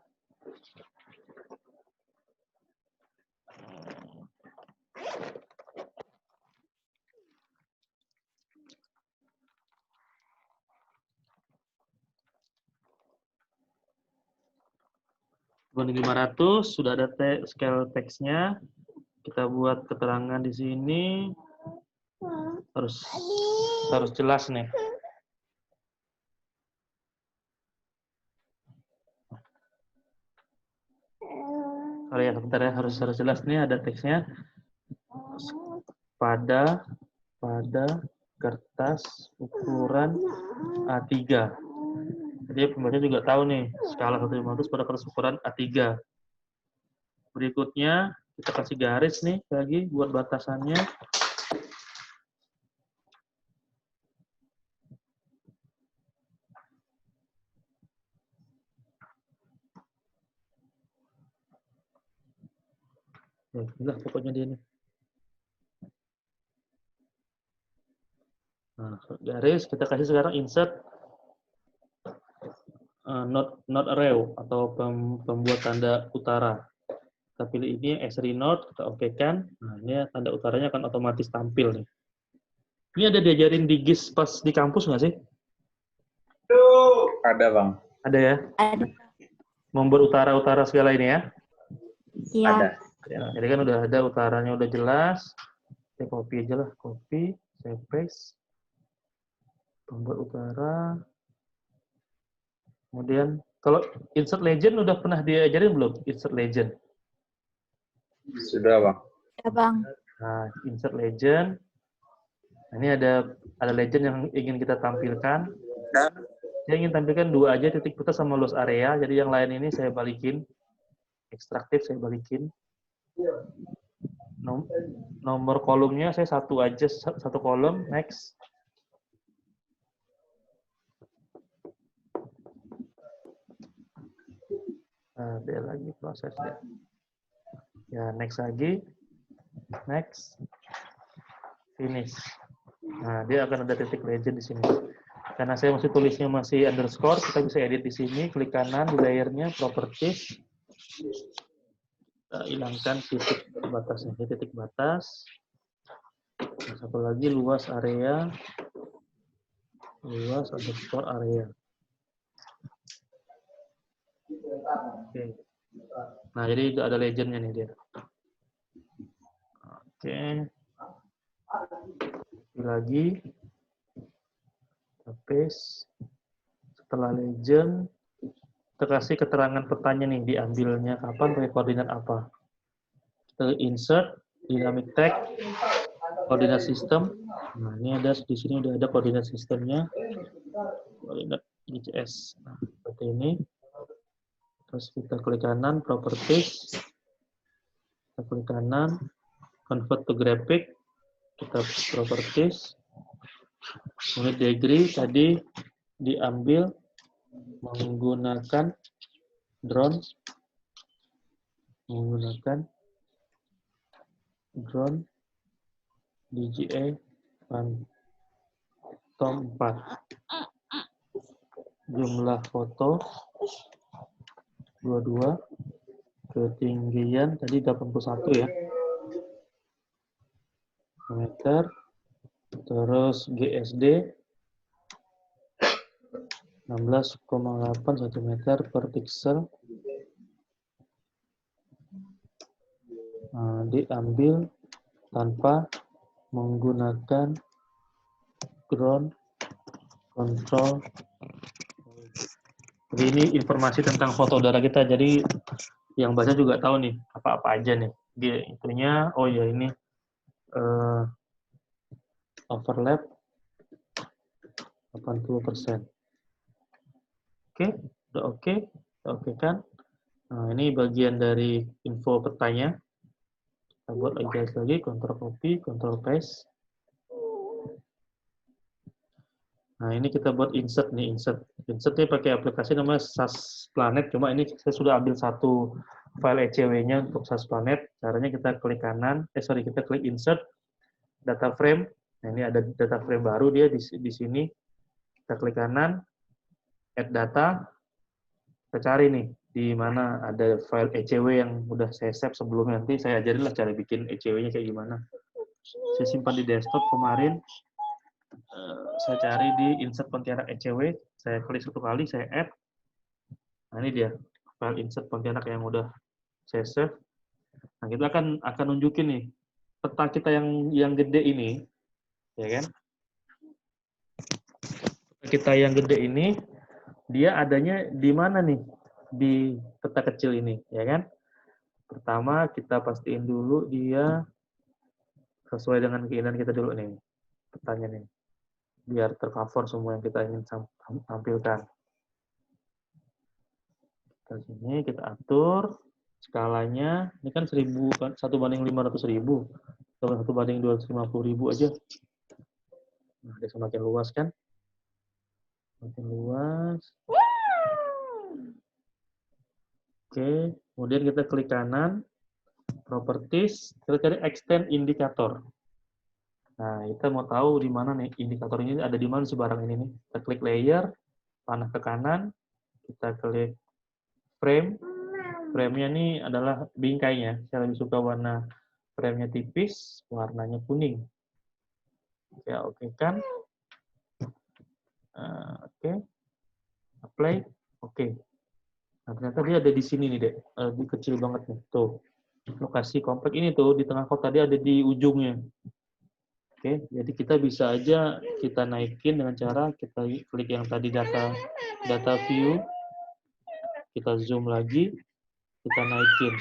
Banding 500, sudah ada scale text-nya. Kita buat keterangan di sini. Harus jelas nih. Sorry ya, sebentar ya, harus jelas nih, ada teksnya. Pada kertas ukuran A3. Jadi pembaca juga tahu nih, skala 1:500 pada kertas ukuran A3. Berikutnya, kita kasih garis nih lagi buat batasannya. Ya, inilah pokoknya dia nih. Nah, garis, kita kasih sekarang insert not array atau pembuat tanda utara. Kita pilih ini Esri Note, kita oke-kan. Nah, ini tanda utaranya akan otomatis tampil nih. Ini ada diajarin di GIS pas di kampus nggak sih? Ada, Bang. Ada ya? Ada. Membuat utara-utara segala ini ya? Iya. Ada. Ya, jadi kan udah ada utaranya, udah jelas. Saya copy aja lah, copy, saya paste. Pembuat utara. Kemudian, kalau insert legend udah pernah diajarin belum? Insert legend. Sudah, Bang. Ya, Bang. Nah, insert legend. Nah, ini ada legend yang ingin kita tampilkan. Saya ingin tampilkan 2 aja, titik putar sama loss area. Jadi yang lain ini saya balikin. Ekstraktif saya balikin. Nomor kolomnya saya 1 aja, 1 kolom. Next. Nah, dia lagi prosesnya. Ya, next lagi. Next. Finish. Nah, dia akan ada titik legend di sini. Karena saya masih tulisnya masih underscore, kita bisa edit di sini, klik kanan di layernya, properties. Kita hilangkan titik batasnya, titik batas. Nah, satu lagi luas area, luas underscore area. Oke. Nah, jadi ada legendnya nih dia. Oke. Lagi. paste. Setelah legend, kita kasih keterangan petanya nih, diambilnya kapan, pakai koordinat apa. Kita insert, dynamic tag, koordinat sistem. Nah, ini ada di sini udah ada koordinat sistemnya. Koordinat GCS. Nah, seperti ini. Terus kita klik kanan, properties. Kita klik kanan, convert to graphic. Kita properties. Unit degree tadi diambil menggunakan drone. DJI Phantom 4. Jumlah foto 22. Ketinggian tadi 81 ya. Meter. Terus GSD 16,8 cm per pixel. Nah, diambil tanpa menggunakan ground control. Jadi ini informasi tentang foto udara kita. Jadi yang baca juga tahu nih apa-apa aja nih. Dia itunya, oh ya ini overlap 80%. Oke, udah oke, kan? Nah, ini bagian dari info petanya. Kita buat lagi, Ctrl copy, Ctrl paste. Nah, ini kita buat insert nih, insert. Insert ini pakai aplikasi namanya SAS Planet, cuma ini saya sudah ambil satu file ECW-nya untuk SAS Planet. Caranya kita klik kanan, kita klik insert, data frame. Nah, ini ada data frame baru dia di sini. Kita klik kanan, add data. Kita cari nih, di mana ada file ECW yang udah saya save sebelumnya. Nanti saya ajarin lah cara bikin ECW-nya kayak gimana. Saya simpan di desktop kemarin. Saya cari di insert Pontianak ECW, saya klik satu kali, saya add. Nah, ini dia file insert Pontianak yang udah saya save. Nah, kita akan nunjukin nih peta kita yang gede ini, ya kan? Peta kita yang gede ini, dia adanya di mana nih? Di peta kecil ini, ya kan? Pertama kita pastiin dulu dia sesuai dengan keinginan kita dulu nih, petanya nih. Biar tercover semua yang kita ingin tampilkan. Kita sini kita atur skalanya. Ini kan 1 banding 500.000. 1 banding 250.000 aja. Nah, dia semakin luas kan? Semakin luas. Oke, kemudian kita klik kanan, properties, kita cari extend indicator. Nah, kita mau tahu di mana nih indikator ini ada di mana si barang ini nih. Kita klik layer, panah ke kanan, kita klik frame. Frame-nya ini adalah bingkainya. Saya lebih suka warna frame-nya tipis, warnanya kuning. Ya, oke kan? Oke. Apply. Oke. Nah, ternyata dia ada di sini nih, Dek. Di kecil banget nih. Tuh. Lokasi komplek ini tuh di tengah kota, dia ada di ujungnya. Oke, jadi kita bisa aja kita naikin dengan cara kita klik yang tadi data view, kita zoom lagi, kita naikin.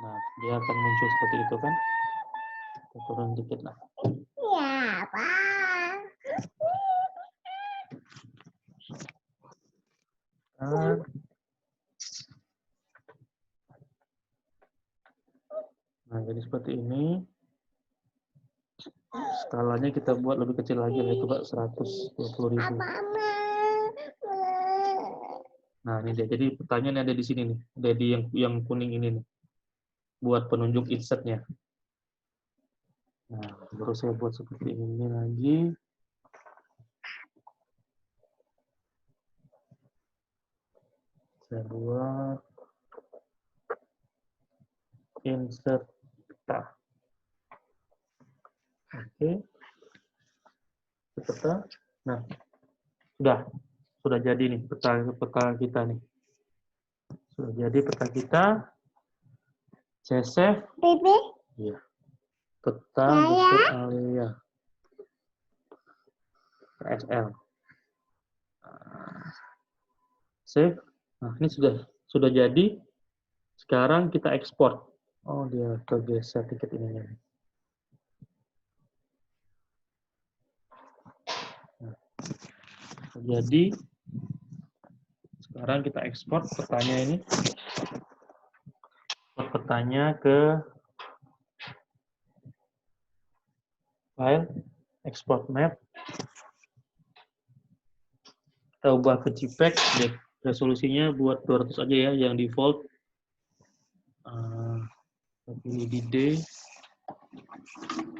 Nah, dia akan muncul seperti itu kan? Kita turun dikit lah. Ya, Pak. Nah, jadi seperti ini. Skalanya kita buat lebih kecil lagi, yaitu 120.000. Nah, ini dia. Jadi pertanyaan ada di sini nih. Ada di yang kuning ini nih. Buat penunjuk insertnya. Nah, baru saya buat seperti ini lagi. Saya buat insert peta. Oke. Peta. Nah, sudah jadi nih peta kita nih. Sudah jadi peta kita. Saya save. Bibi. Iya. Peta Bukit Alia. KSL. Save. Nah, ini sudah jadi. Sekarang kita ekspor. Oh, dia kegeser tiket ininya. Nah, jadi sekarang kita ekspor petanya ini. Petanya ke file export map. Kita ubah ke JPEG. Resolusinya buat 200 aja ya, yang default. Pilih di D.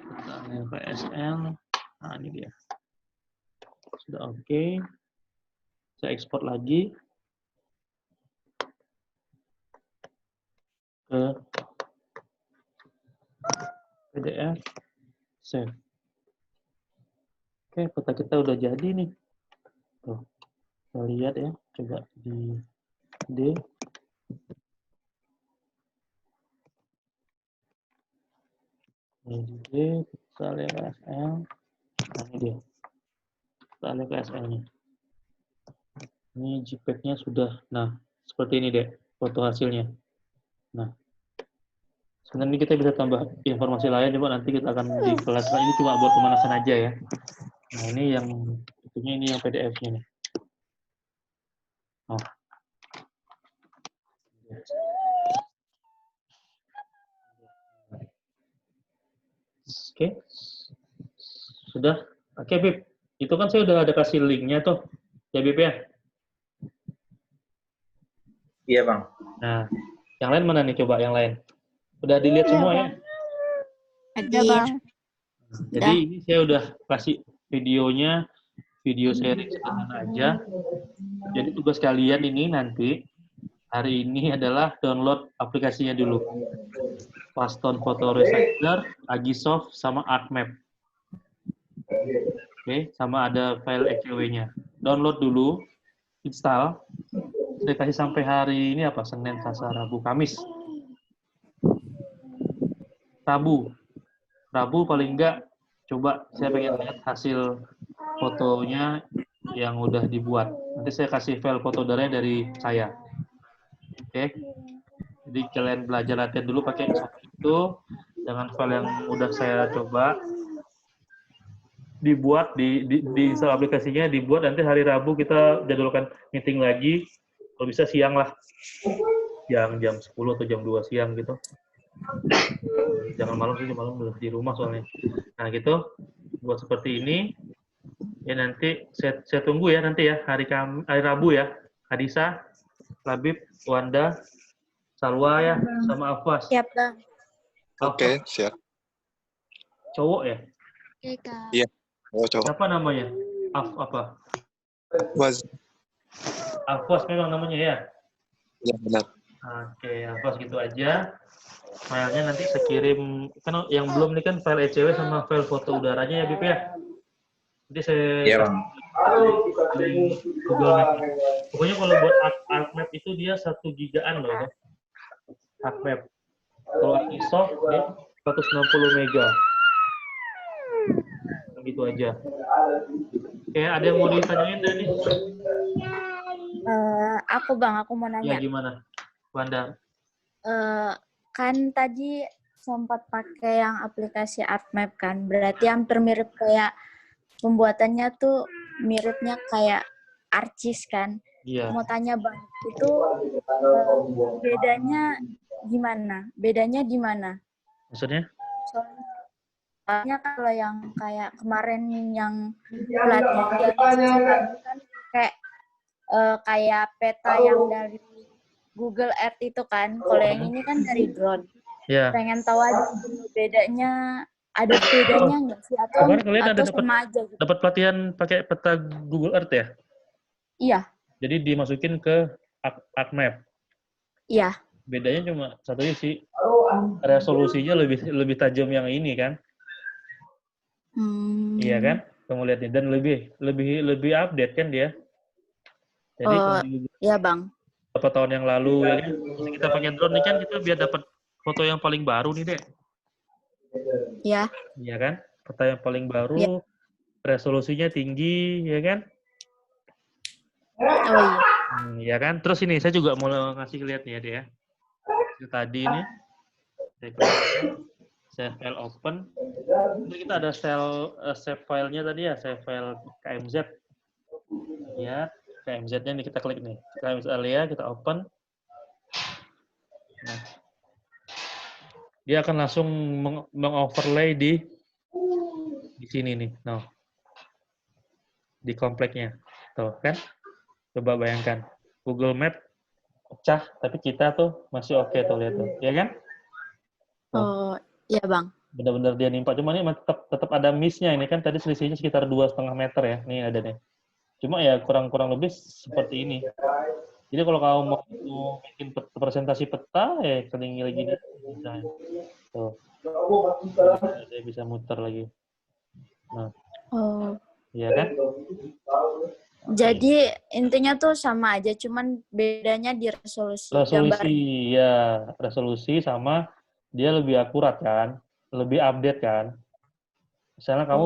Petanya PSL. Nah, ini dia. Sudah oke. Saya ekspor lagi ke PDF. Save. Oke, peta kita udah jadi nih. Tuh, kita lihat ya. Coba di D. Ini di D, kita lihat KSL. Nah, ini dia. Kita lihat KSL-nya. Ini JPEG-nya sudah, nah, seperti ini deh, foto hasilnya. Nah, sebenarnya kita bisa tambah informasi lain, coba nanti kita akan di kelas. Ini cuma buat pemanasan aja ya. Nah, ini yang, tentunya ini yang PDF-nya nih. Oh. Oke. Sudah. Oke, Bib. Itu kan saya udah ada kasih link-nya tuh. Ya, Bib ya? Iya, Bang. Nah, yang lain mana nih coba yang lain? Udah dilihat semua ya? Ada, Bang. Jadi ini saya udah kasih videonya, video sharing sederhana aja. Jadi tugas kalian ini nanti, hari ini adalah download aplikasinya dulu. Paston Photo Recycler, Agisoft, sama ArtMap. Oke, sama ada file ECW-nya. Download dulu, install. Saya kasih sampai hari ini apa? Senin, Selasa, Rabu, Kamis. Rabu paling enggak, coba saya pengen lihat hasil fotonya yang udah dibuat. Nanti saya kasih file foto darahnya dari saya. Oke. Jadi kalian belajar latihan dulu pakai itu dengan file yang udah saya coba. Dibuat, di install aplikasinya, dibuat, nanti hari Rabu kita jadwalkan meeting lagi. Kalau bisa siang lah. Jam 10 atau jam 2 siang gitu. Jangan malam sih, malam udah di rumah soalnya. Nah gitu, buat seperti ini. Ya nanti saya tunggu ya nanti ya hari Rabu ya. Hadisa, Labib, Wanda, Salwa ya, sama Afwas. Siap, Bang. Oke, siap. Cowok ya? Oke, Kak. Iya. Oh, coba. Siapa namanya? Apa? Waz. Afwas memang namanya ya? Ya, benar. Oke, Afwas gitu aja. Filenya nanti saya kirim, kan yang belum nih kan file ECW sama file foto udaranya ya, Bip ya? Nanti saya Iya, Bang. di Google Map. Pokoknya kalau buat ArtMap itu dia 1 gigaan loh ya. ArtMap. Kalau Agisoft dia 160 mega. Gitu aja. Oke, ada yang mau ditanyain dari? Aku mau Ya nanya. gimana, Wanda? Kan tadi sempat pakai yang aplikasi ArtMap kan, berarti hampir mirip kayak pembuatannya tuh miripnya kayak Arcis kan. Iya. Mau tanya Bang, itu bedanya gimana? Maksudnya? Soalnya kalau yang kayak kemarin yang pelatihan kan kayak peta yang dari Google Earth itu kan. Kalau yang ini kan dari drone. Ya. Pengen tahu aja bedanya, ada bedanya nggak sih atau kalian ada sama aja gitu? dapat pelatihan pakai peta Google Earth ya? Iya. Jadi dimasukin ke ArtMap. Iya. Bedanya cuma satunya sih, resolusinya lebih tajam yang ini kan? Iya kan? Kamu lihat nih, dan lebih update kan dia. Jadi iya Bang. beberapa tahun yang lalu ya kan, kita pakai drone nih kan kita biar dapat foto yang paling baru nih deh. Iya. Iya kan? Peta yang paling baru. Ya. resolusinya tinggi, ya kan? Oh iya. Ya kan? Terus ini saya juga mau ngasih lihat nih ya, dia. Itu tadi ini saya file open. Ini kita ada save filenya tadi ya, save file KMZ. Ya, KMZ-nya ini kita klik nih. KMZ Alia kita open. Nah, dia akan langsung mengoverlay di sini nih. Nah, di kompleknya. Tuh kan? Coba bayangkan. Google Map pecah, tapi kita tuh masih oke tuh, lihat tuh. Ya kan? Tuh. Oh, iya Bang. Benar-benar dia nimpa. Cuma ini tetap ada miss-nya. Ini kan tadi selisihnya sekitar 2,5 meter ya. Nih ada nih. Cuma ya kurang lebih seperti ini. Jadi kalau kamu mau bikin presentasi peta, ya kelingi lagi nih. Bisa. Tuh. Dia bisa muter lagi. Nah. Oh. Iya kan? Jadi intinya tuh sama aja, cuman bedanya di resolusi. Resolusi, ya. Resolusi sama dia lebih akurat kan? Lebih update kan? Misalnya kamu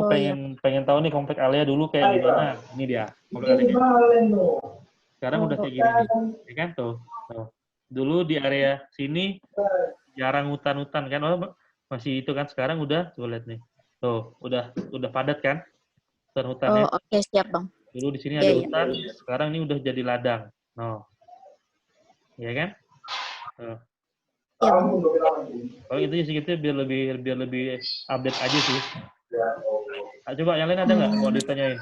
pengen tahu nih komplek Alia dulu kayak gimana? Ini dia, komplek Alia. Sekarang udah kayak gini nih. Ya kan tuh. Dulu di area sini jarang hutan-hutan kan? Oh, masih itu kan, sekarang udah, coba lihat nih. Tuh, udah padat kan? Hutan-hutannya. Oh, oke, siap Bang. Dulu di sini ada hutan, sekarang ini udah jadi ladang. No. Ya kan? No. Ya, Bang. Kalau itu segitu biar lebih update aja sih. Nah, coba yang lain ada nggak mau ditanyain?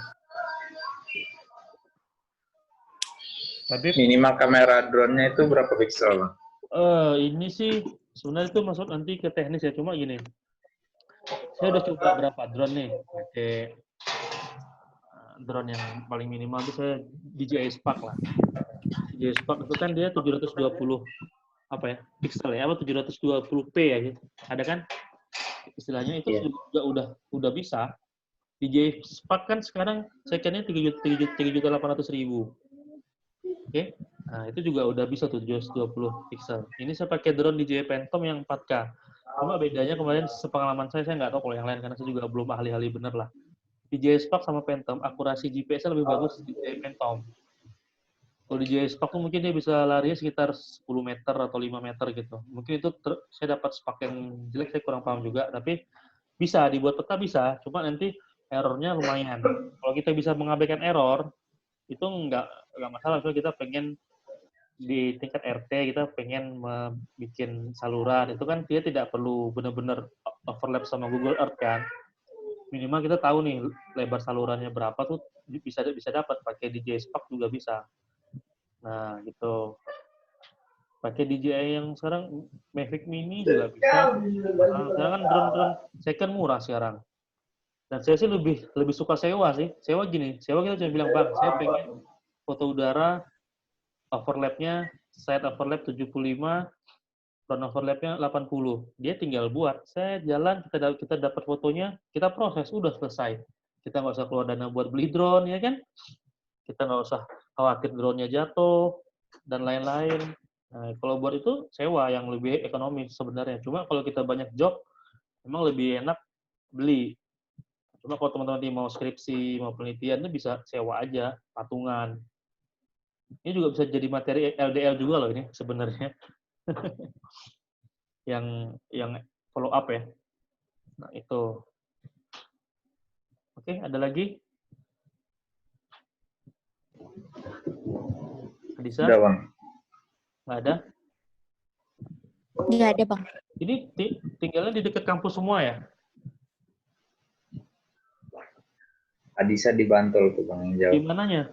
Tapi minimal kamera drone-nya itu berapa piksel, Bang? Ini sih sebenarnya itu masuk nanti ke teknis ya, cuma gini. Saya udah coba berapa drone nih, pakai drone yang paling minimal itu saya DJI Spark lah. DJI Spark itu kan dia 720 apa ya pixel ya, apa 720p ya gitu. Ada kan istilahnya itu udah bisa. DJI Spark kan sekarang second-nya 3.800.000. Oke. Nah, itu juga udah bisa tuh 720 pixel. Ini saya pakai drone DJI Phantom yang 4K. Cuma bedanya kemarin sepengalaman saya nggak tahu kalau yang lain karena saya juga belum ahli-ahli bener lah. DJI Spark sama Phantom, akurasi GPS-nya lebih bagus di DJI Phantom. Kalau DJI Spark tuh mungkin dia bisa lari sekitar 10 meter atau 5 meter gitu. Mungkin itu saya dapat Spark yang jelek, saya kurang paham juga. Tapi bisa, dibuat peta bisa. Cuma nanti error-nya lumayan. Kalau kita bisa mengabaikan error, itu nggak masalah. Kalau kita pengen di tingkat RT, kita pengen bikin saluran. Itu kan dia tidak perlu benar-benar overlap sama Google Earth kan. Minimal kita tahu nih lebar salurannya berapa tuh bisa dapat pakai DJI Spark juga bisa. Nah gitu. Pakai DJI yang sekarang Mavic Mini juga bisa. Nah, sekarang kan drone second murah sekarang. Dan saya sih lebih suka sewa sih. Sewa gini, sewa kita cuma bilang Bang, saya pengen foto udara overlapnya side overlap 75. Front overlapnya 80. Dia tinggal buat. Saya jalan, kita dapat fotonya, kita proses, udah selesai. Kita nggak usah keluar dana buat beli drone, ya kan? Kita nggak usah khawatir drone-nya jatuh, dan lain-lain. Nah, kalau buat itu, sewa yang lebih ekonomis sebenarnya. Cuma kalau kita banyak job, memang lebih enak beli. Cuma kalau teman-teman mau skripsi, mau penelitian, itu bisa sewa aja, patungan. Ini juga bisa jadi materi LDL juga loh ini sebenarnya. yang follow up ya. Nah, itu. Oke, ada lagi? Adisa? Udah, Bang. Nggak ada? Nggak ada, Bang. Ini tinggalnya di dekat kampus semua ya? Adisa di Bantul tuh, Bang, yang jauh. Di mananya?